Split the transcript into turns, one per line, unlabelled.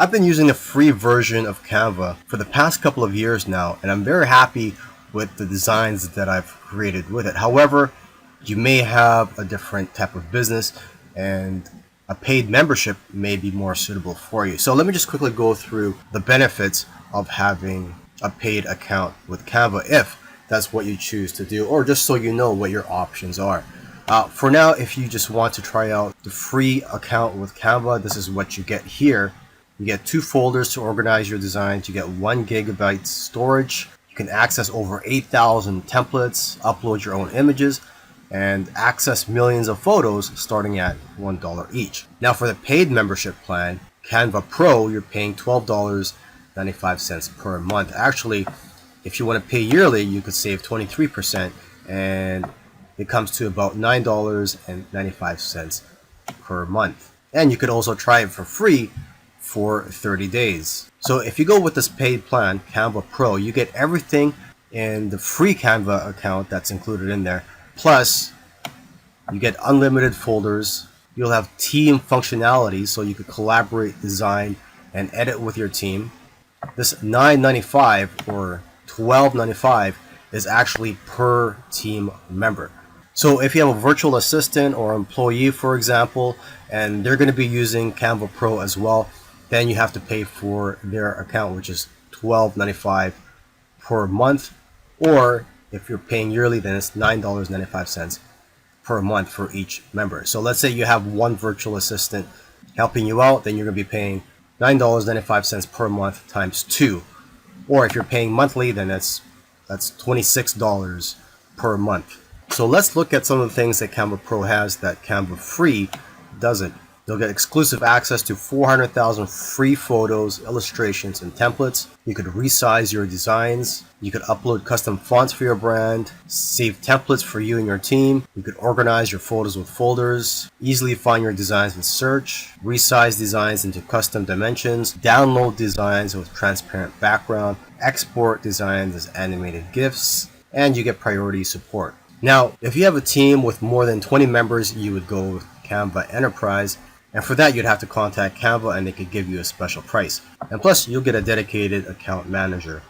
I've been using the free version of Canva for the past couple of years now, and I'm very happy with the designs that I've created with it. However, you may have a different type of business and a paid membership may be more suitable for you. So let me just quickly go through the benefits of having a paid account with Canva if that's what you choose to do, or just so you know what your options are. For now, if you just want to try out the free account with Canva, this is what you get here. You get 2 folders to organize your designs. You get 1 gigabyte storage. You can access over 8,000 templates, upload your own images, and access millions of photos starting at $1 each. Now for the paid membership plan, Canva Pro, you're paying $12.95 per month. Actually, if you want to pay yearly, you could save 23%, and it comes to about $9.95 per month. And you could also try it for free for 30 days. So if you go with this paid plan, Canva Pro, you get everything in the free Canva account that's included in there. Plus, you get unlimited folders. You'll have team functionality, so you could collaborate, design, and edit with your team. This $9.95 or $12.95 is actually per team member. So if you have a virtual assistant or employee, for example, and they're going to be using Canva Pro as well, then you have to pay for their account, which is $12.95 per month. Or if you're paying yearly, then it's $9.95 per month for each member. So let's say you have one virtual assistant helping you out, then you're going to be paying $9.95 per month times 2. Or if you're paying monthly, then that's $26 per month. So let's look at some of the things that Canva Pro has that Canva Free doesn't. You'll get exclusive access to 400,000 free photos, illustrations, and templates. You could resize your designs. You could upload custom fonts for your brand, save templates for you and your team. You could organize your photos with folders, easily find your designs with search, resize designs into custom dimensions, download designs with transparent background, export designs as animated GIFs, and you get priority support. Now, if you have a team with more than 20 members, you would go with Canva Enterprise. And for that, you'd have to contact Canva and they could give you a special price. And plus, you'll get a dedicated account manager.